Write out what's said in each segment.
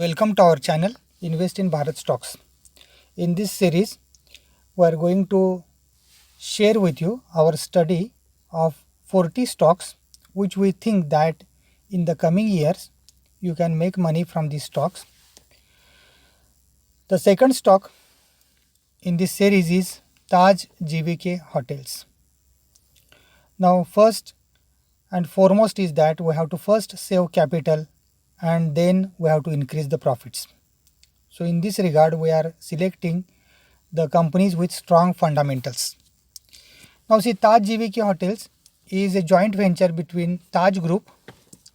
Welcome to our channel Invest in Bharat Stocks. In this series, we are going to share with you our study of 40 stocks which we think that in the coming years you can make money from these stocks. The second stock in this series is Taj GVK Hotels. Now first and foremost is that we have to first save capital and then we have to increase the profits. So in this regard, we are selecting the companies with strong fundamentals. Now see, Taj GVK Hotels is a joint venture between Taj Group,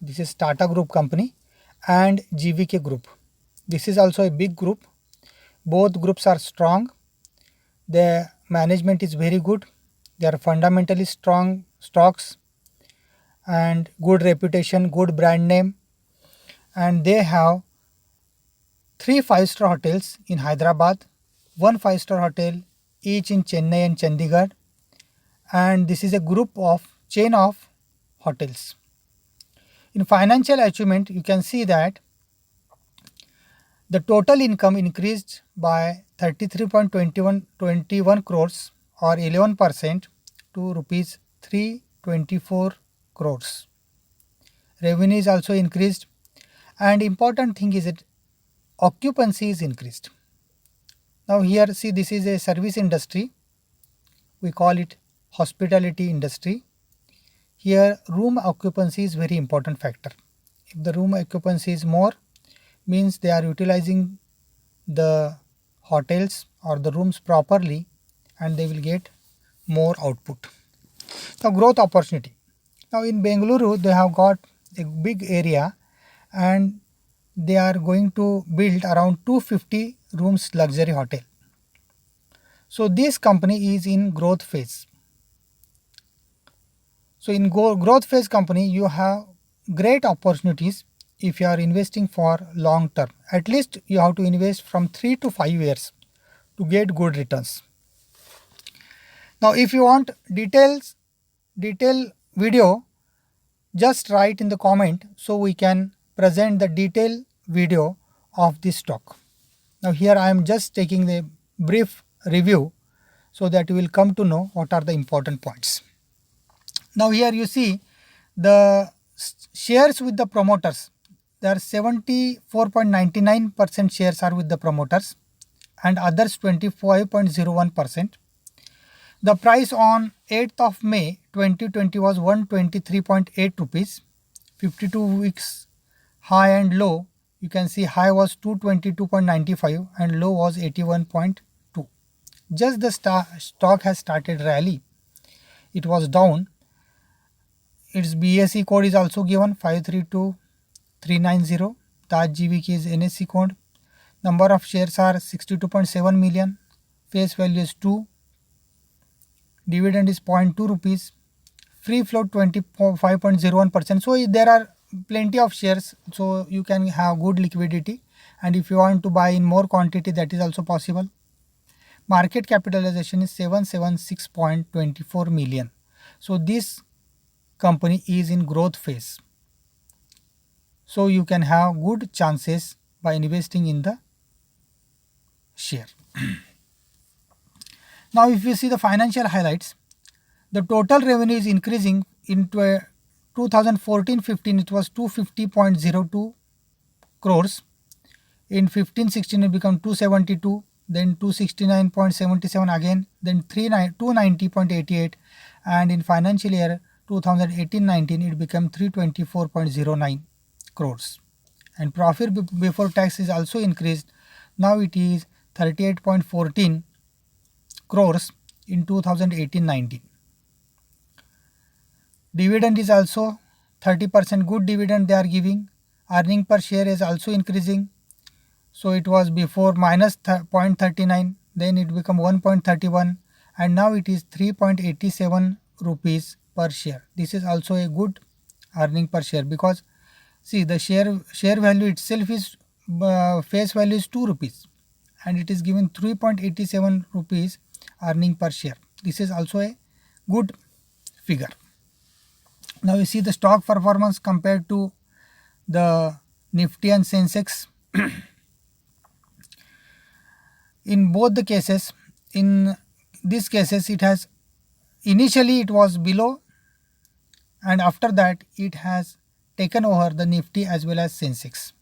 this is Tata Group company, and GVK Group. This is also a big group. Both groups are strong. The management is very good. They are fundamentally strong stocks and good reputation, good brand name, and they have 3 5-star hotels in Hyderabad, 1 5-star hotel each in Chennai and Chandigarh, and this is a group of chain of hotels. In financial achievement, you can see that the total income increased by 33.21 crores or 11% to rupees 324 crores. Revenue is also increased, and important thing is that occupancy is increased. Now here see, this is a service industry, we call it hospitality industry. Here room occupancy is very important factor. If the room occupancy is more, means they are utilizing the hotels or the rooms properly and they will get more output. Now growth opportunity. Now in Bengaluru they have got a big area and they are going to build around 250 rooms luxury hotel. So this company is in growth phase. So in growth phase company, you have great opportunities if you are investing for long term. At least you have to invest from 3 to 5 years to get good returns. Now if you want detailed video, just write in the comment so we can present the detailed video of this stock. Now here I am just taking the brief review so that you will come to know what are the important points. Now here you see the shares with the promoters. There are 74.99% shares are with the promoters and others 25.01%. The price on 8th of May 2020 was 123.8 rupees. 52 weeks high and low. You can see high was 222.95 and low was 81.2. Just the stock has started rally. It was down. Its BSE code is also given 532390. Taj GVK is NSE code. Number of shares are 62.7 million. Face value is 2. Dividend is 0.2 rupees. Free float 25.01%. So there are plenty of shares, so you can have good liquidity, and if you want to buy in more quantity, that is also possible. Market capitalization is 776.24 million. So this company is in growth phase, so you can have good chances by investing in the share. Now if you see the financial highlights, the total revenue is increasing into 2014-15 it was 250.02 crores. In 15-16 it became 272, then 269.77 again, then 290.88, and in financial year 2018-19 it became 324.09 crores. And profit before tax is also increased. Now it is 38.14 crores in 2018-19. Dividend is also 30% good dividend they are giving. Earning per share is also increasing. So it was before minus 0.39, then it become 1.31, and now it is 3.87 rupees per share. This is also a good earning per share, because see the share value itself is face value is 2 rupees and it is given 3.87 rupees earning per share. This is also a good figure. Now you see the stock performance compared to the Nifty and Sensex. In both the cases, in these cases it has initially it was below, and after that it has taken over the Nifty as well as Sensex.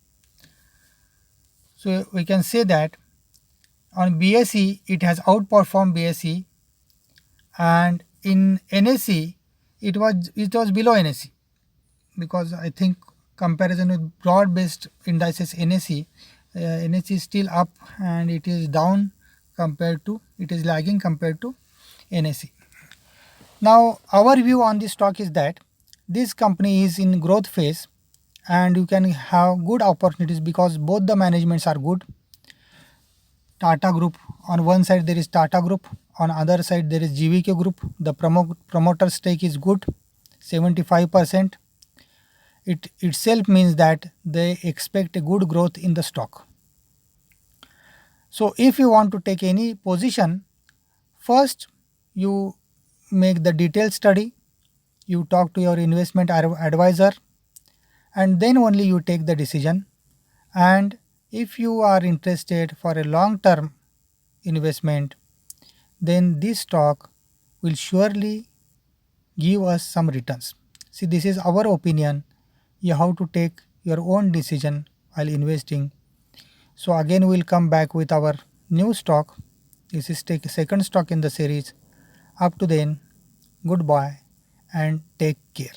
So we can say that on BSE it has outperformed BSE, and in NSE it was below NSE, because I think comparison with broad based indices NSE, NSE is still up and it is down it is lagging compared to NSE. Now our view on this stock is that this company is in growth phase and you can have good opportunities because both the managements are good. Tata Group, on one side there is Tata Group, on other side there is GVK Group. The promoter stake is good, 75%. It itself means that they expect a good growth in the stock. So if you want to take any position, first you make the detailed study, you talk to your investment advisor, and then only you take the decision. And if you are interested for a long term investment, then this stock will surely give us some returns. See, this is our opinion. You have to take your own decision while investing. So again we will come back with our new stock. This is second stock in the series. Up to then, goodbye and take care.